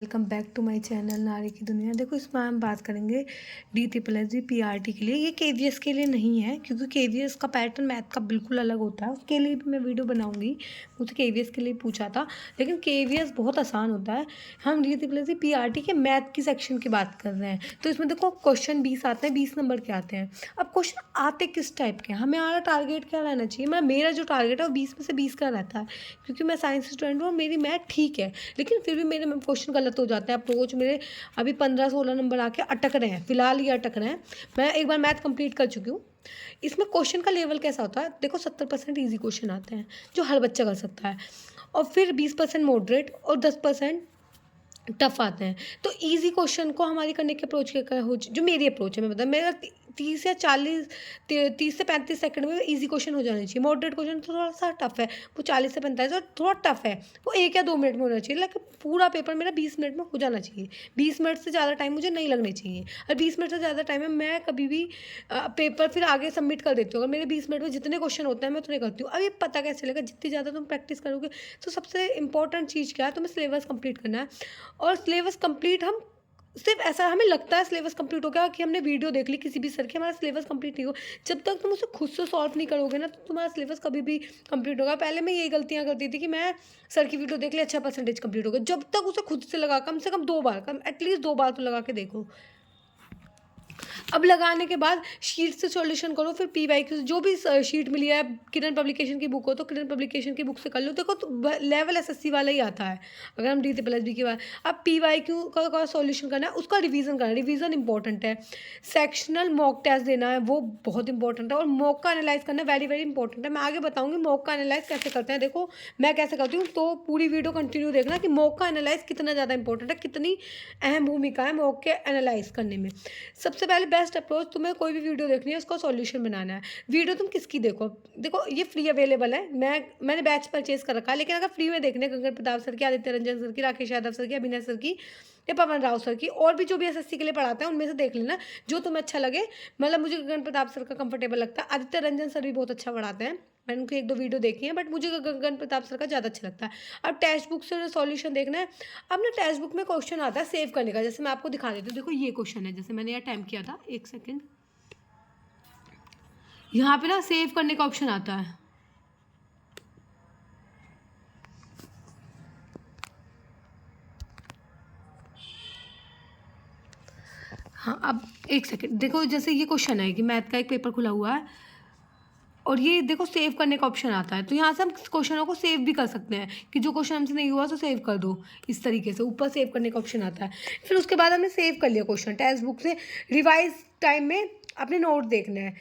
Welcome back to my channel नारी की दुनिया। देखो, इसमें हम बात करेंगे DSSSB PRT के लिए। ये KVS के लिए नहीं है, क्योंकि KVS का पैटर्न मैथ का बिल्कुल अलग होता है। उसके लिए भी मैं वीडियो बनाऊंगी। मुझसे KVS के लिए पूछा था, लेकिन KVS बहुत आसान होता है। हम DSSSB PRT के मैथ की सेक्शन की बात कर रहे हैं। तो इसमें देखो, क्वेश्चन 20 आते हैं, 20 नंबर के आते हैं। अब क्वेश्चन आते किस टाइप के, हमें हमारा टारगेट क्या रहना चाहिए। मेरा जो टारगेट है वो 20 में से 20 का रहता है, क्योंकि मैं साइंस स्टूडेंट हूँ और मेरी मैथ ठीक है। लेकिन फिर भी मेरे में क्वेश्चन गलत हो जाते हैं। आप लोगों को मेरे अभी 15-16 नंबर आके अटक रहे हैं, फिलहाल ये अटक रहे हैं। मैं एक बार मैथ कंप्लीट कर चुकी हूँ। इसमें क्वेश्चन का लेवल कैसा होता है, देखो 70% ईजी क्वेश्चन आते हैं जो हर बच्चा कर सकता है, और फिर 20% मॉडरेट और 10% टफ आते हैं। तो इजी क्वेश्चन को हमारी करने की अप्रोच क्या हो, जो मेरी अप्रोच है, मैं बता, मेरा 30 से 35 सेकंड में इजी क्वेश्चन हो जाना चाहिए। मॉडरेट क्वेश्चन तो थोड़ा सा टफ है, वो 40 से 45, और थोड़ा टफ है वो 1 या 2 मिनट में होना चाहिए। लेकिन पूरा पेपर मेरा 20 मिनट में हो जाना चाहिए। 20 मिनट से ज़्यादा टाइम मुझे नहीं लगने चाहिए। और 20 मिनट से ज़्यादा टाइम में मैं कभी भी पेपर फिर आगे सबमिट कर देती हूँ। अगर मेरे 20 मिनट में जितने क्वेश्चन होते हैं मैं उतने करती हूँ। अब ये पता कैसे चलेगा, जितनी ज़्यादा तुम प्रैक्टिस करोगे। तो सबसे इंपॉर्टेंट चीज़ क्या है, तुम्हें सिलेबस कंप्लीट करना है। और सिलेबस कंप्लीट हम सिर्फ ऐसा हमें लगता है सिलेबस कंप्लीट हो गया कि हमने वीडियो देख ली किसी भी सर की, हमारा सिलेबस कंप्लीट नहीं हो। जब तक तुम उसे खुद से सॉल्व नहीं करोगे ना, तो तुम्हारा सिलेबस कभी भी कंप्लीट होगा। पहले मैं यही गलतियां करती थी कि मैं सर की वीडियो देख ली, अच्छा परसेंटेज कंप्लीट हो गया। जब तक उसे खुद से लगा, कम से कम 2 बार, कम एटलीस्ट 2 बार तो लगा के देखो। अब लगाने के बाद शीट से सॉल्यूशन करो, फिर PYQ से जो भी शीट मिली है, किरण पब्लिकेशन की बुक हो तो किरण पब्लिकेशन की बुक से कर लो। देखो, तो लेवल SSC वाला ही आता है। अगर हम DSSB की बात, अब PYQ का सॉल्यूशन करना है, उसका रिवीजन करना है। रिवीजन इंपॉर्टेंट है। सेक्शनल मॉक टेस्ट देना है, वो बहुत इंपॉर्टेंट है। और मॉक का एनालाइज करना वेरी वेरी इंपॉर्टेंट है। मैं आगे बताऊंगी मॉक का एनालाइज कैसे करते हैं। देखो, मैं कैसे करती हूँ, तो पूरी वीडियो कंटिन्यू देखना कि मॉक का एनालाइज कितना ज़्यादा इंपॉर्टेंट है, कितनी अहम भूमिका है मॉक के एनालाइज करने में। सबसे पहले बेस्ट अप्रोच, तुम्हें कोई भी वीडियो देखनी है, उसका सॉल्यूशन बनाना है। वीडियो तुम किसकी देखो, देखो ये फ्री अवेलेबल है। मैंने बैच परचेज कर रखा है, लेकिन अगर फ्री में देखने, गगन प्रताप सर की, आदित्य रंजन सर की, राकेश यादव सर की, अभिनय सर की, या पवन राव सर की, और भी जो भी SSC के लिए पढ़ाते हैं उनमें से देख लेना जो तुम्हें अच्छा लगे। मतलब मुझे गगन प्रताप सर का कंफर्टेबल लगता है। आदित्य रंजन सर भी बहुत अच्छा पढ़ाते हैं, मैंने उनकी 1-2 वीडियो देखी है, बट मुझे गगन प्रताप सर का ज़्यादा अच्छा लगता है। अब टेक्स्ट बुक से सॉल्यूशन देखना है। अब ना टेक्स्ट बुक में क्वेश्चन आता है सेव करने का, जैसे मैं आपको दिखा देती हूँ। देखो, ये क्वेश्चन है, जैसे मैंने यहाँ टाइम किया था, 1 सेकेंड। यहाँ पे ना सेव करने का ऑप्शन आता है। हाँ, अब 1 सेकेंड, देखो जैसे ये क्वेश्चन है कि मैथ का एक पेपर खुला हुआ है, और ये देखो सेव करने का ऑप्शन आता है। तो यहाँ से हम क्वेश्चनों को सेव भी कर सकते हैं कि जो क्वेश्चन हमसे नहीं हुआ तो सेव कर दो। इस तरीके से ऊपर सेव करने का ऑप्शन आता है। फिर उसके बाद हमने सेव कर लिया क्वेश्चन टेक्स्ट बुक से, रिवाइज टाइम में अपने नोट देखने हैं।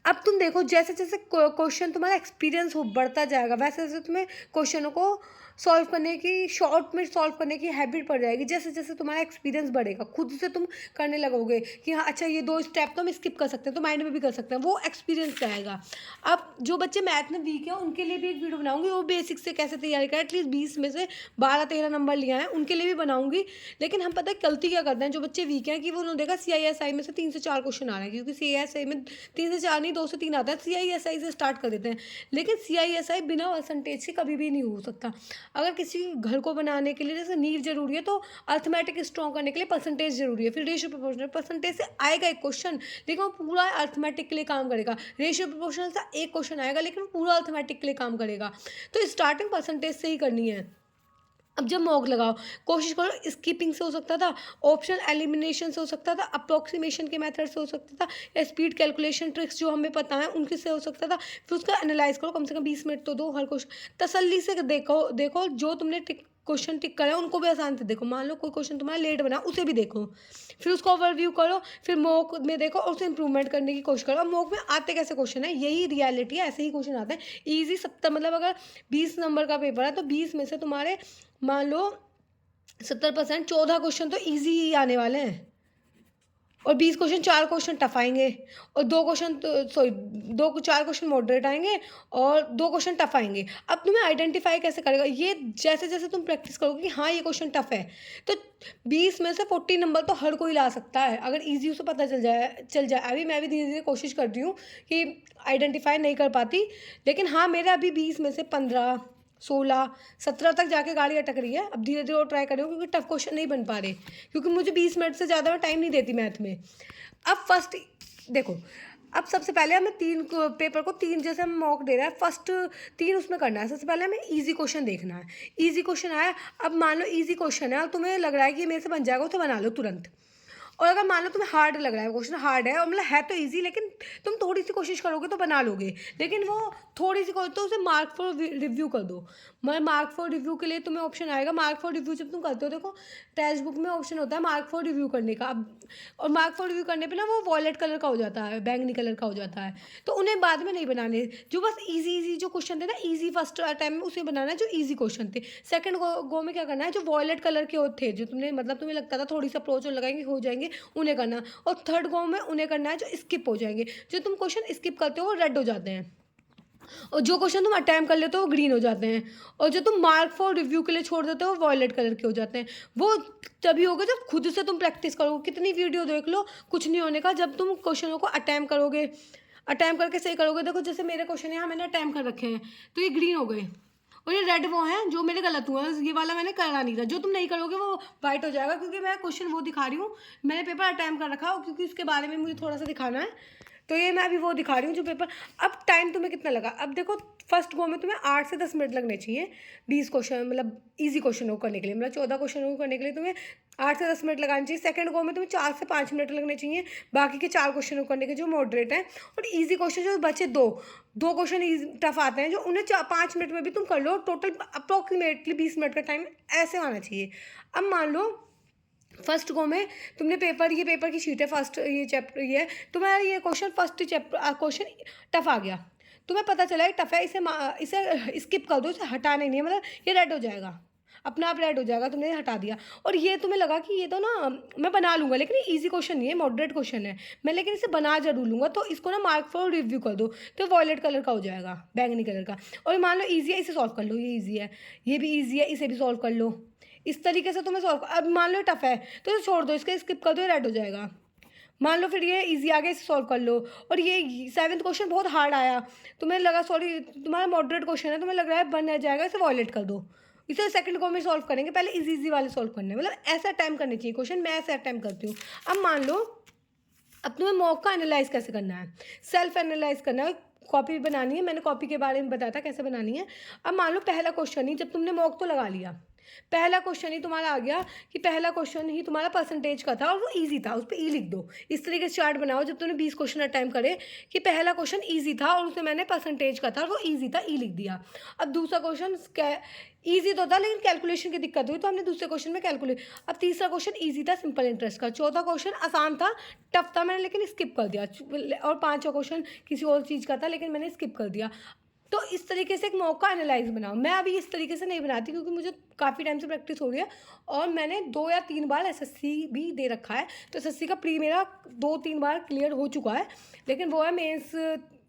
अब तुम देखो, जैसे जैसे क्वेश्चन तुम्हारा एक्सपीरियंस हो बढ़ता जाएगा, वैसे वैसे तुम्हें क्वेश्चनों को सॉल्व करने की, शॉर्ट में सॉल्व करने की हैबिट पड़ जाएगी। जैसे जैसे तुम्हारा एक्सपीरियंस बढ़ेगा, खुद से तुम करने लगोगे कि हाँ अच्छा, ये 2 स्टेप तो हम स्किप कर सकते हैं, तो माइंड में भी कर सकते हैं, वो एक्सपीरियंस से आएगा। अब जो बच्चे मैथ में वीक हैं उनके लिए भी एक वीडियो बनाऊंगी, वो बेसिक से कैसे तैयारी करें। एटलीस्ट 20 में से 12-13 नंबर लिया है, उनके लिए भी बनाऊंगी। लेकिन हम पता है गलती क्या करते हैं, जो बच्चे वीक हैं, कि वो उन्होंने देखा CISI में से 3 से 4 क्वेश्चन आ रहे हैं, क्योंकि CISI में 3 से 4 नहीं, 2 से 3 आता है। CISI से स्टार्ट कर देते हैं, लेकिन CISI बिना परसेंटेज के कभी भी नहीं हो सकता। अगर किसी घर को बनाने के लिए जैसे नींव जरूरी है, तो अर्थमेटिक स्ट्रॉन्ग करने के लिए परसेंटेज जरूरी है। फिर रेशियो प्रोपोर्शनल, परसेंटेज से आएगा एक क्वेश्चन, लेकिन वो पूरा अर्थमेटिक के लिए काम करेगा। रेशियो प्रोपोर्शनल से एक क्वेश्चन आएगा, लेकिन वो पूरा अर्थमेटिक के लिए काम करेगा। तो स्टार्टिंग परसेंटेज से ही करनी है। अब जब मॉक लगाओ, कोशिश करो स्किपिंग से हो सकता था, ऑप्शनल एलिमिनेशन से हो सकता था, अप्रोक्सीमेशन के मेथड से हो सकता था, या स्पीड कैलकुलेशन ट्रिक्स जो हमें पता है उनके से हो सकता था। फिर उसका एनालाइज करो, कम से कम 20 मिनट तो दो हर क्वेश्चन, तसल्ली से देखो। देखो जो तुमने क्वेश्चन टिक करे उनको भी आसान से देखो। मान लो कोई क्वेश्चन तुम्हारा लेट बना, उसे भी देखो, फिर उसको ओवरव्यू करो, फिर मॉक में देखो और उसे इंप्रूवमेंट करने की कोशिश करो। अब मॉक में आते कैसे क्वेश्चन है, यही रियलिटी है, ऐसे ही क्वेश्चन आते हैं ईजी। 70 मतलब अगर 20 नंबर का पेपर है, तो 20 में से तुम्हारे मान लो 70%, 14 क्वेश्चन तो इजी ही आने वाले हैं, और 20 क्वेश्चन, 4 क्वेश्चन टफ आएंगे, और 2 क्वेश्चन तो सॉरी 4 क्वेश्चन मॉडरेट आएंगे, और 2 क्वेश्चन टफ आएंगे। अब तुम्हें आइडेंटिफाई कैसे करेगा ये, जैसे जैसे तुम प्रैक्टिस करोगे कि हाँ ये क्वेश्चन टफ है, तो 20 में से 40 नंबर तो हर कोई ला सकता है, अगर ईजी उसे पता चल जाए। अभी मैं भी धीरे धीरे कोशिश करती हूँ कि आइडेंटिफाई नहीं कर पाती, लेकिन हाँ मेरे अभी 20 में से 15, 16, 17 तक जाके गाड़ी अटक रही है। अब धीरे धीरे और ट्राई करो क्योंकि टफ क्वेश्चन नहीं बन पा रहे, क्योंकि मुझे 20 मिनट से ज़्यादा मैं टाइम नहीं देती मैथ में। अब फर्स्ट देखो, अब सबसे पहले हमें 3 पेपर को 3 जैसे हम मॉक दे रहे हैं, फर्स्ट 3 उसमें करना है। सबसे पहले हमें इजी क्वेश्चन देखना है। इजी क्वेश्चन आया, अब मान लो इजी क्वेश्चन है और तुम्हें लग रहा है कि मेरे से बन जाएगा, तो बना लो तुरंत। और अगर मान लो तुम्हें हार्ड लग रहा है, क्वेश्चन हार्ड है और मतलब है तो इजी, लेकिन तुम थोड़ी सी कोशिश करोगे तो बना लोगे, लेकिन वो थोड़ी सी तो उसे मार्क फॉर रिव्यू कर दो। मतलब मार्क फॉर रिव्यू के लिए तुम्हें ऑप्शन आएगा। मार्क फॉर रिव्यू जब तुम करते हो, देखो टेक्स्ट बुक में ऑप्शन होता है मार्क फॉर रिव्यू करने का। अब और मार्क फॉर रिव्यू करने पे ना वो वॉयलेट कलर का हो जाता है, बैंगनी कलर का हो जाता है, तो उन्हें बाद में नहीं बनाने। जो बस इजी जो क्वेश्चन थे ना, इजी फर्स्ट टाइम में उसे बनाना है जो इजी क्वेश्चन थे। सेकंड गो में क्या करना है, जो वॉयलेट कलर के थे, जो तुमने मतलब तुम्हें लगता था थोड़ी सा अप्रोच और लगाएंगे हो जाएंगे, उन्हें करना। और थर्ड गो में उन्हें करना है जो स्किप हो जाएंगे। जो तुम क्वेश्चन स्किप करते हो वो रेड हो जाते हैं, और जो क्वेश्चन तुम अटेम्प्ट कर लेते हो वो ग्रीन हो जाते हैं, और जो तुम मार्क फॉर रिव्यू के लिए छोड़ देते हो वो वॉयलेट कलर के हो जाते हैं। वो तभी होगा जब खुद से तुम प्रैक्टिस करोगे। कितनी वीडियो देख लो, कुछ नहीं होने का। जब तुम क्वेश्चनों को अटेम्प्ट करोगे, अटेम्प्ट करके सही करोगे। देखो जैसे मेरे क्वेश्चन यहाँ मैंने अटेम्प्ट कर रखे हैं, तो ये ग्रीन हो गए, और ये रेड वो हैं जो मेरे गलत हुआ है। ये वाला मैंने करा नहीं था। जो तुम नहीं करोगे वो वाइट हो जाएगा, क्योंकि मैं क्वेश्चन वो दिखा रही हूँ, मैंने पेपर अटेम्प्ट कर रखा है, क्योंकि उसके बारे में मुझे थोड़ा सा दिखाना है, तो ये मैं अभी वो दिखा रही हूँ जो पेपर। अब टाइम तुम्हें कितना लगा, अब देखो फर्स्ट गो में तुम्हें 8 से 10 मिनट लगने चाहिए 20 क्वेश्चन, मतलब इजी क्वेश्चन को करने के लिए, मतलब 14 क्वेश्चन को करने के लिए तुम्हें 8 से 10 मिनट लगानी चाहिए। सेकंड गो में तुम्हें 4 से 5 मिनट लगने चाहिए बाकी के 4 क्वेश्चन को करने के जो मॉडरेट हैं। और इजी क्वेश्चन जो बचे दो क्वेश्चन टफ आते हैं, जो उन्हें 5 मिनट में भी तुम कर लो। टोटल अप्रोक्सीमेटली 20 मिनट का टाइम ऐसे आना चाहिए। अब मान लो फर्स्ट गो में तुमने ये पेपर की शीट है, फर्स्ट ये चैप्टर ये है तुम्हारा, ये question first chapter question tough आ गया, तुम्हें पता चला है टफ है, इसे स्किप कर दो, इसे हटाना ही नहीं है, मतलब ये रेड हो जाएगा, अपना आप रेड हो जाएगा, तुमने हटा दिया। और ये तुम्हें लगा कि ये तो ना मैं बना लूँगा, लेकिन ये ईजी क्वेश्चन नहीं है, मॉडरेट क्वेश्चन है मैं, लेकिन इसे बना जरूर लूँगा, तो इसको ना मार्क फॉर रिव्यू कर दो, तो वॉयलेट कलर का हो जाएगा, बैंगनी कलर का। और मान लो ईजी है, इसे सॉल्व कर लो, ये ईजी है, ये भी ईजी है, इसे भी सॉल्व कर लो। इस तरीके से तुम्हें सॉल्व, अब मान लो टफ है तो इसे छोड़ दो, इसके स्किप कर दो, रेड हो जाएगा। मान लो फिर ये इजी आ गया, इसे सॉल्व कर लो। और ये 7th क्वेश्चन बहुत हार्ड आया, तुम्हें लगा सॉरी तुम्हारा मॉडरेट क्वेश्चन है, तुम्हें लग रहा है बन जाएगा, इसे वॉयलेट कर दो। इसे सेकंड गो में सॉल्व करेंगे, पहले इजी वाले सॉल्व करने, मतलब ऐसा अटैम्प्ट करनी चाहिए क्वेश्चन, मैं ऐसे अटैम्प्ट करती हूँ। अब मान लो अब तुम्हें मॉक का एनालाइज कैसे करना है, सेल्फ एनालाइज करना है, कॉपी बनानी है, मैंने कॉपी के बारे में बताया था कैसे बनानी है। अब मान लो पहला क्वेश्चन ही, जब तुमने मॉक तो लगा लिया, पहला क्वेश्चन ही तुम्हारा आ गया कि पहला क्वेश्चन ही तुम्हारा परसेंटेज का था और वो इजी था, उस पर ई लिख दो। इस तरीके से चार्ट बनाओ जब तुमने 20 क्वेश्चन अटैम्प्ट करे कि पहला क्वेश्चन इजी था और उसमें मैंने परसेंटेज का था और वो इजी था, ई लिख दिया। अब दूसरा क्वेश्चन ईजी तो था लेकिन कैलकुलेशन की दिक्कत हुई, तो हमने दूसरे क्वेश्चन में कैलकुलेट। अब तीसरा क्वेश्चन इजी था, सिंपल इंटरेस्ट का। चौथा क्वेश्चन आसान था, टफ था, मैंने लेकिन स्किप कर दिया। और पांचवा क्वेश्चन किसी और चीज़ का था लेकिन मैंने स्किप कर दिया। तो इस तरीके से एक मॉक का एनालाइज बनाओ। मैं अभी इस तरीके से नहीं बनाती क्योंकि मुझे काफ़ी टाइम से प्रैक्टिस हो रही है और मैंने 2 या 3 बार एसएससी भी दे रखा है, तो एसएससी का प्री मेरा 2-3 बार क्लियर हो चुका है। लेकिन वो है मेंस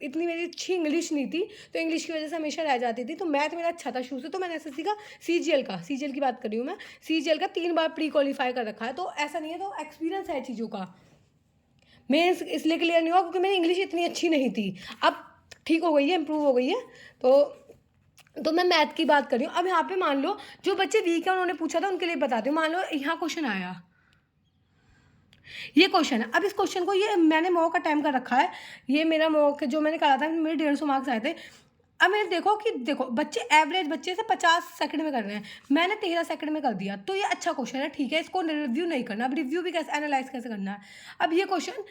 इतनी मेरी अच्छी इंग्लिश नहीं थी, तो इंग्लिश की वजह से हमेशा रह जाती थी। तो मैथ मेरा अच्छा था शुरू से, तो मैंने एसएससी का सीजीएल की बात कर रही हूँ मैं, सीजीएल का 3 बार प्री क्वालिफाई कर रखा है। तो ऐसा नहीं है, तो एक्सपीरियंस है चीज़ों का। मेंस इसलिए क्लियर नहीं हुआ क्योंकि मेरी इंग्लिश इतनी अच्छी नहीं थी, अब ठीक हो गई है, इम्प्रूव हो गई है। तो मैं मैथ की बात कर रही हूँ। अब यहाँ पे मान लो जो बच्चे वीक है उन्होंने पूछा था, उनके लिए बताती हूँ। मान लो यहाँ क्वेश्चन आया, ये क्वेश्चन है। अब इस क्वेश्चन को ये मैंने मॉक का टाइम कर रखा है, ये मेरा मॉक जो मैंने करा था, मेरे 150 मार्क्स आए थे। अब मैंने देखो बच्चे एवरेज बच्चे से 50 सेकंड में कर रहे हैं, मैंने 13 सेकंड में कर दिया, तो ये अच्छा क्वेश्चन है, ठीक है, इसको रिव्यू नहीं करना। अब रिव्यू भी कैसे एनालाइज कैसे करना है। अब ये क्वेश्चन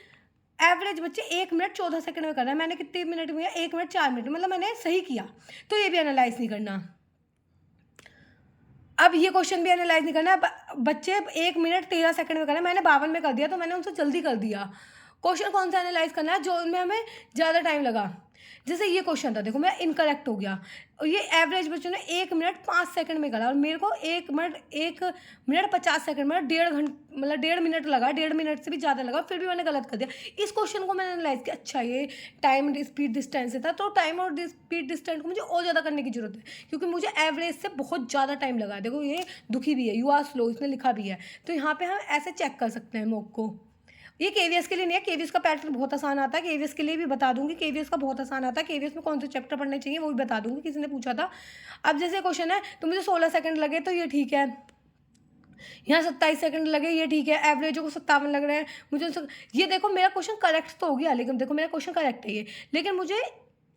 एवरेज बच्चे 1 मिनट 14 सेकंड में कर रहे हैं, मैंने कितने मिनट में, 1 मिनट 4 मिनट, मतलब मैंने सही किया, तो ये भी एनालाइज नहीं करना। अब ये क्वेश्चन भी एनालाइज नहीं करना। बच्चे 1 मिनट 13 सेकंड में कर रहे हैं, मैंने 52 में कर दिया, तो मैंने उनसे जल्दी कर दिया। क्वेश्चन कौन सा एनालाइज करना है जो उनमें हमें ज़्यादा टाइम लगा। जैसे ये क्वेश्चन था, देखो मैं इनकरेक्ट हो गया, और ये एवरेज बच्चों ने 1 मिनट 5 सेकंड में करा और मेरे को 1 मिनट 50 सेकंड, मतलब 1.5 मिनट लगा, 1.5 मिनट से भी ज़्यादा लगा, फिर भी मैंने गलत कर दिया। इस क्वेश्चन को मैंने एनालाइज किया, अच्छा ये टाइम स्पीड डिस्टेंस से था, तो टाइम और स्पीड डिस्टेंस को मुझे और ज़्यादा करने की जरूरत है, क्योंकि मुझे एवरेज से बहुत ज़्यादा टाइम लगा। देखो ये दुखी भी है, यू आर स्लो, इसने लिखा भी है, तो यहाँ पर हम ऐसे चेक कर सकते हैं मॉक को। ये केवीएस के लिए नहीं है, केवीएस का पैटर्न बहुत आसान आता है, केवीएस के लिए भी बता दूंगी, केवीएस का बहुत आसान आता है, केवीएस में कौन से चैप्टर पढ़ने चाहिए वो भी बता दूंगी, किसी ने पूछा था। अब जैसे क्वेश्चन है तो मुझे 16 सेकंड लगे तो ये ठीक है, यहाँ 27 सेकंड लगे ये ठीक है, एवरेज को 57 लग रहे हैं मुझे। ये देखो मेरा क्वेश्चन करेक्ट तो हो गया, लेकिन देखो मेरा क्वेश्चन करेक्ट है ये, लेकिन मुझे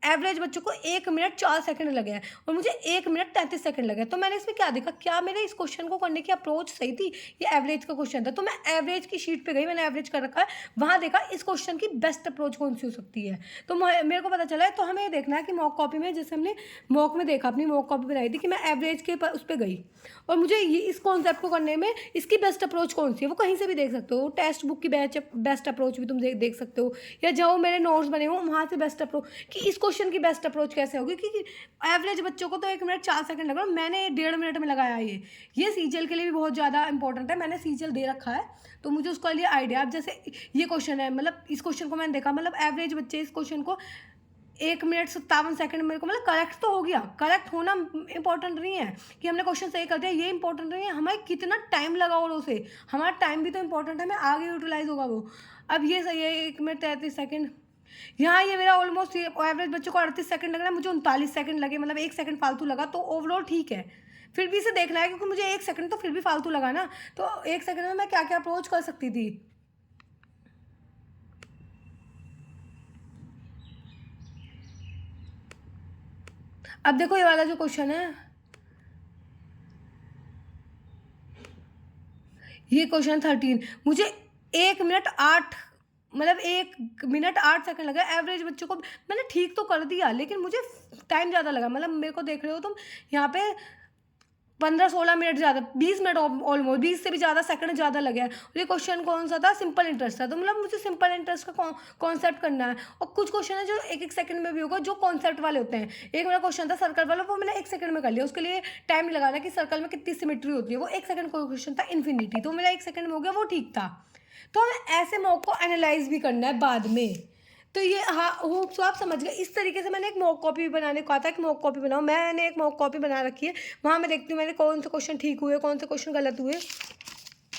एवरेज बच्चों को 1 मिनट 4 सेकंड लगे हैं और मुझे 1 मिनट 33 सेकंड लगे। तो मैंने इसमें क्या देखा, क्या मेरे इस क्वेश्चन को करने की अप्रोच सही थी, ये एवरेज का क्वेश्चन था तो मैं एवरेज की शीट पे गई, मैंने एवरेज कर रखा है, वहाँ देखा इस क्वेश्चन की बेस्ट अप्रोच कौन सी हो सकती है, तो मेरे को पता चला है। तो हमें ये देखना है कि मॉक कॉपी में, जैसे हमने मॉक में देखा, अपनी मॉक कॉपी बनाई थी कि मैं एवरेज के उस पर गई और मुझे ये इस कॉन्सेप्ट को करने में इसकी बेस्ट अप्रोच कौन सी है वो कहीं से भी देख सकते हो, टेक्स्ट बुक की बेस्ट अप्रोच भी तुम देख सकते हो, या जो मेरे नोट्स बने हो वहाँ से बेस्ट अप्रोच कि इस क्वेश्चन की बेस्ट अप्रोच कैसे होगी, क्योंकि एवरेज बच्चों को तो 1 मिनट 4 सेकंड लग रहा है, मैंने 1.5 मिनट में लगाया। ये सीजीएल के लिए भी बहुत ज़्यादा इंपॉर्टेंट है, मैंने सीजीएल दे रखा है तो मुझे उसका लिए आइडिया। अब जैसे ये क्वेश्चन है, मतलब इस क्वेश्चन को मैंने देखा, मतलब एवरेज बच्चे इस क्वेश्चन को 1 मिनट 57 सेकंड मेरे को, मतलब करेक्ट तो हो गया। करेक्ट होना इंपॉर्टेंट नहीं है कि हमने क्वेश्चन सही कर दिया, ये इंपॉर्टेंट नहीं है हमें कितना टाइम लगा और उसे, हमारा टाइम भी तो इंपॉर्टेंट है, हमें आगे यूटिलाइज होगा वो। अब ये सही है 1 मिनट 33 सेकंड, यहाँ ये मेरा ऑलमोस्ट एवरेज बच्चों को 38 सेकंड लग रहा है, मुझे 39 सेकंड लगे, मतलब 1 सेकंड फालतू लगा, तो ओवरऑल ठीक है। फिर भी इसे देखना है क्योंकि मुझे 1 सेकंड तो फिर भी फालतू लगा ना, तो 1 सेकंड में मैं क्या क्या अप्रोच कर सकती थी। अब देखो ये वाला जो क्वेश्चन है, ये क्वेश्चन 13, मुझे 1 मिनट 8, मतलब 1 मिनट 8 सेकंड लगा एवरेज बच्चों को, मैंने ठीक तो कर दिया लेकिन मुझे टाइम ज़्यादा लगा, मतलब मेरे को देख रहे हो तुम यहाँ पे 15-16 मिनट ज़्यादा, 20 मिनट ऑलमोस्ट, 20 से भी ज़्यादा सेकंड ज़्यादा लगे हैं। और ये क्वेश्चन कौन सा था, सिंपल इंटरेस्ट था, तो मतलब मुझे सिंपल इंटरेस्ट का कॉन्सेप्ट करना है। और कुछ क्वेश्चन है जो 1-1 सेकंड में भी होगा, जो कॉन्सेप्ट वाले होते हैं। एक मेरा क्वेश्चन था सर्कल वाला, वो मैंने 1 सेकंड में कर लिया, उसके लिए टाइम नहीं लगाना कि सर्कल में कितनी सिमेट्री होती है, वो 1 सेकंड का क्वेश्चन था, इन्फिनिटी, तो मेरा 1 सेकंड में हो गया, वो ठीक था। तो हमें ऐसे मॉक को एनालाइज भी करना है बाद में। तो ये हाँ होप सो आप समझ गए। इस तरीके से मैंने एक मॉक कॉपी बनाने को कहा था कि मॉक कॉपी बनाओ, मैंने एक मॉक कॉपी बना रखी है, वहाँ मैं देखती हूँ मैंने कौन से क्वेश्चन ठीक हुए, कौन से क्वेश्चन गलत हुए।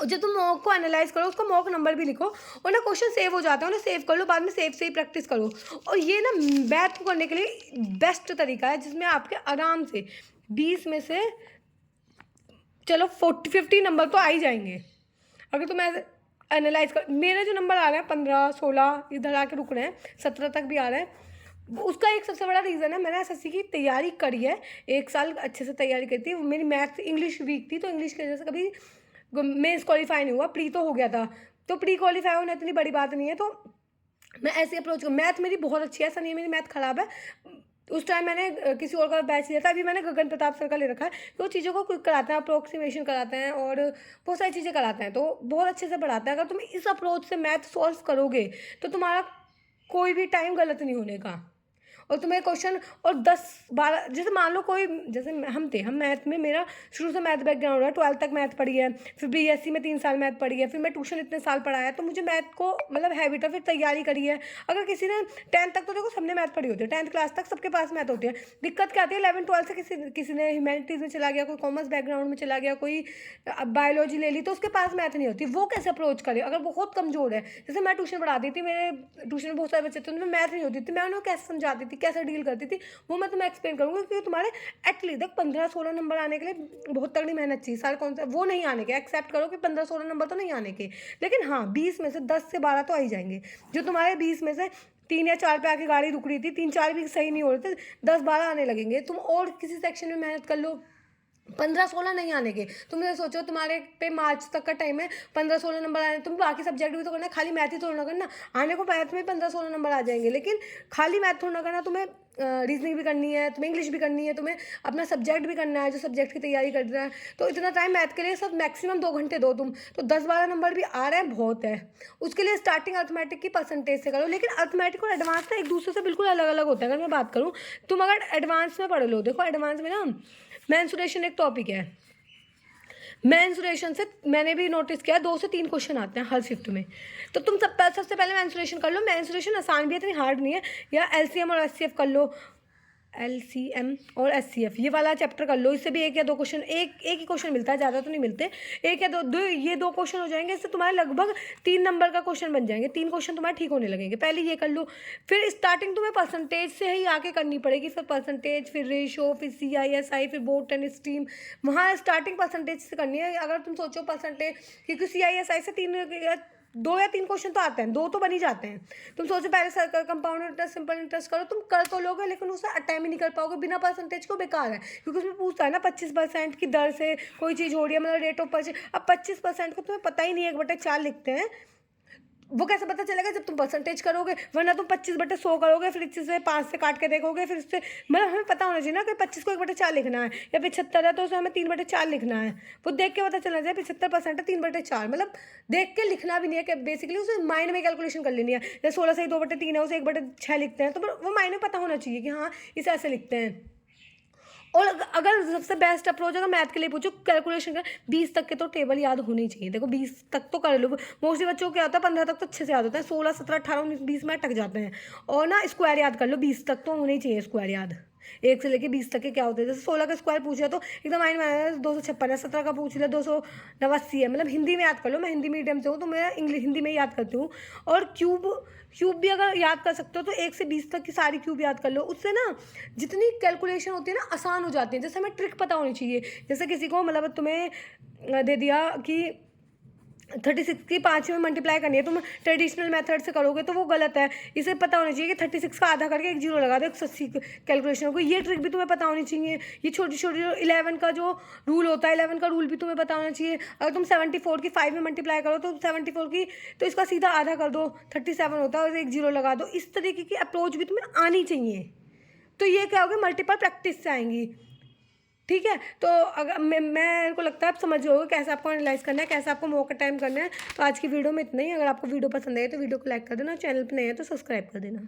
और जब तुम मॉक को एनालाइज करो, उसका मॉक नंबर भी लिखो, और ना क्वेश्चन सेव हो जाते हैं, उन्हें सेव कर लो, बाद में सेव से ही प्रैक्टिस करो। और ये ना मैथ को करने के लिए बेस्ट तरीका है, जिसमें आपके आराम से 20 में से चलो 50 नंबर तो आ ही जाएंगे अगर तुम ऐसे एनालाइज कर। मेरे जो नंबर आ रहे हैं 15, 16 इधर आके रुक रहे हैं, 17 तक भी आ रहे हैं, उसका एक सबसे बड़ा रीज़न है मैंने एसएससी की तैयारी करी है, 1 साल अच्छे से तैयारी करी थी। मेरी मैथ इंग्लिश वीक थी, तो इंग्लिश की वजह से कभी मेंस क्वालिफाई नहीं हुआ, प्री तो हो गया था, तो प्री क्वालिफाई होना इतनी बड़ी बात नहीं है। तो मैं ऐसे अप्रोच, मैथ मेरी बहुत अच्छी है, ऐसा नहीं है मेरी मैथ ख़राब है। उस टाइम मैंने किसी और का बैच लिया था, अभी मैंने गगन प्रताप सर का ले रखा है, तो चीज़ों को क्विक कराते हैं, अप्रोक्सीमेशन कराते हैं और बहुत सारी चीज़ें कराते हैं, तो बहुत अच्छे से पढ़ाते हैं। अगर तुम इस अप्रोच से मैथ सॉल्व करोगे तो तुम्हारा कोई भी टाइम गलत नहीं होने का। और तुम्हें क्वेश्चन और 10-12, जैसे मान लो कोई, जैसे हम मैथ में, मेरा शुरू से मैथ बैकग्राउंड है, 12th तक मैथ पढ़ी है, फिर बीएससी में 3 साल मैथ पढ़ी है, फिर मैं ट्यूशन इतने साल पढ़ाया, तो मुझे मैथ को मतलब हैबिट है, फिर तैयारी करी है। अगर किसी ने 10th तक, तो देखो सबने मैथ पढ़ी होती है, 10th क्लास तक सबके पास मैथ होती है। दिक्कत क्या आती है 11th-12th से किसी ने ह्यूमैनिटीज़ में चला गया, कोई कॉमर्स बैकग्राउंड में चला गया, कोई बायोलॉजी ले ली, तो उसके पास मैथ नहीं होती, वो कैसे अप्रोच करे अगर बहुत कमज़ोर है। जैसे मैं ट्यूशन पढ़ाती थी, मेरे ट्यूशन में बहुत सारे बच्चे थे, उनमें मैथ नहीं होती थी, मैं उन्हें कैसे समझाती थी, कैसे डील करती थी, वो मैं तुम्हें एक्सप्लेन करूँगी। क्योंकि तुम्हारे एटलीस्ट देख 15-16 नंबर आने के लिए बहुत तगड़ी मेहनत चाहिए, सारे कौन सा वो नहीं आने के, एक्सेप्ट करो कि 15-16 नंबर तो नहीं आने के, लेकिन हाँ 20 में से 10 से 12 तो आ ही जाएंगे। जो तुम्हारे 20 में से 3 या 4 पे आके गाड़ी रुक रही थी, 3-4 भी सही नहीं हो रहे थे, 10-12 आने लगेंगे। तुम और किसी सेक्शन में मेहनत कर लो, 15-16 नहीं आने के। तुम ये सोचो तुम्हारे पे मार्च तक का टाइम है, 15-16 नंबर आने, तुम बाकी सब्जेक्ट भी तो करना है, खाली मैथ ही थोड़ा ना करना। आने को मैथ में 15-16 नंबर आ जाएंगे, लेकिन खाली मैथ थोड़ा ना करना, तुम्हें रीजनिंग भी करनी है, तुम्हें इंग्लिश भी करनी है, तुम्हें अपना सब्जेक्ट भी करना है, जो सब्जेक्ट की तैयारी कर रहा है। तो इतना टाइम मैथ के लिए सब मैक्सिमम 2 घंटे दो तुम, तो 10-12 नंबर भी आ रहे हैं, बहुत है। उसके लिए स्टार्टिंग अर्थमेटिक की परसेंटेज से करो, लेकिन अर्थमेटिक और एडवांस ना एक दूसरे से बिल्कुल अलग अलग होता है। अगर मैं बात करूँ, तुम अगर एडवांस में पढ़ लो, देखो एडवांस में ना मेंसुरेशन एक टॉपिक है, मेंसुरेशन से मैंने भी नोटिस किया 2 से 3 क्वेश्चन आते हैं हर शिफ्ट में। तो तुम सबसे पहले मेंसुरेशन कर लो, मेंसुरेशन आसान भी है, इतनी हार्ड नहीं है। या एलसीएम और एचसीएफ कर लो, LCM और SCF ये वाला चैप्टर कर लो, इससे भी एक या दो क्वेश्चन, एक ही क्वेश्चन मिलता है, ज़्यादा तो नहीं मिलते, एक या दो ये दो क्वेश्चन हो जाएंगे, इससे तुम्हारे लगभग 3 नंबर का क्वेश्चन बन जाएंगे, 3 क्वेश्चन तुम्हारे ठीक होने लगेंगे। पहले ये कर लो, फिर स्टार्टिंग तुम्हें परसेंटेज से ही आके करनी पड़ेगी, फिर परसेंटेज, फिर रेशो, फिर CISI, फिर बोर्ड एंड स्ट्रीम, वहाँ स्टार्टिंग परसेंटेज से करनी है। अगर तुम सोचो परसेंटेज, क्योंकि CISI से 2 या 3 क्वेश्चन तो आते हैं, 2 तो बन ही जाते हैं। तुम सोचो पहले circle, compound interest, simple interest करो, तुम कर तो लोगे लेकिन उसे अटेम्प्ट ही नहीं कर पाओगे, बिना परसेंटेज को बेकार है, क्योंकि उसमें पूछता है ना 25% की दर से कोई चीज़ हो रही है, मतलब रेट ऑफ परचेज। अब 25% को तुम्हें पता ही नहीं है, 1/4 लिखते हैं, वो कैसे पता चलेगा जब तुम परसेंटेज करोगे, वरना तुम 25/100 करोगे, फिर इससे से 5 से काट के देखोगे, फिर इससे मतलब हमें पता होना चाहिए ना कि 25 को 1/4 लिखना है, या 75 है तो उसे हमें 3/4 लिखना है, वो देख के पता चलना चाहिए 75% है 3/4, मतलब देख के लिखना भी नहीं है कि बेसिकली उसे माइंड में कैलकुलेशन कर लेनी है। जैसे 16 से 2/3 है, उसे 1/6 लिखते हैं, तो वो माइंड में पता होना चाहिए कि हाँ इसे ऐसे लिखते हैं। और अगर सबसे बेस्ट अप्रोच अगर मैथ के लिए पूछो, कैलकुलेशन कर 20 तक के तो टेबल याद होने ही चाहिए। देखो 20 तक तो कर लो, मोस्टली बच्चों को क्या होता है 15 तक तो अच्छे से याद होता है, 16, 17, 18, 19, 20 में अटक जाते हैं। और ना स्क्वायर याद कर लो, 20 तक तो होने ही चाहिए स्क्वायर याद, 1 से लेके 20 तक के क्या होते हैं। जैसे 16 का स्क्वायर पूछा तो एकदम माइंड में आया 256 है, 17 का पूछ लिया 289 है, मतलब हिंदी में याद कर लो। मैं हिंदी मीडियम से हूँ तो मैं इंग्लिश हिंदी में ही याद करती हूँ। और क्यूब भी अगर याद कर सकते हो तो 1 से 20 तक की सारी क्यूब याद कर लो, उससे ना जितनी कैलकुलेशन होती है ना आसान हो जाती है। जैसे हमें ट्रिक पता होनी चाहिए, जैसे किसी को मतलब तुम्हें दे दिया कि 36 की 5 में मल्टीप्लाई करनी है, तुम ट्रेडिशनल मेथड से करोगे तो वो गलत है। इसे पता होना चाहिए कि 36 का आधा करके एक जीरो लगा दो, 180 कैलकुलेशन को, ये ट्रिक भी तुम्हें पता होनी चाहिए। ये छोटी छोटी 11 का जो रूल होता है, 11 का रूल भी तुम्हें पता होना चाहिए। अगर तुम 74 की 5 में मल्टीप्लाई करो तो 74 की तो इसका सीधा आधा कर दो, 37 होता है, और एक जीरो लगा दो। इस तरीके की अप्रोच भी तुम्हें आनी चाहिए, तो ये क्या होगा मल्टीपल प्रैक्टिस से आएंगी। ठीक है, तो अगर मेरे को लगता है आप समझ गए कैसे आपको एनालाइज करना है, कैसे आपको मॉक टाइम करना है। तो आज की वीडियो में इतना ही। अगर आपको वीडियो पसंद आए तो वीडियो को लाइक कर देना, चैनल पर नए हैं तो सब्सक्राइब कर देना।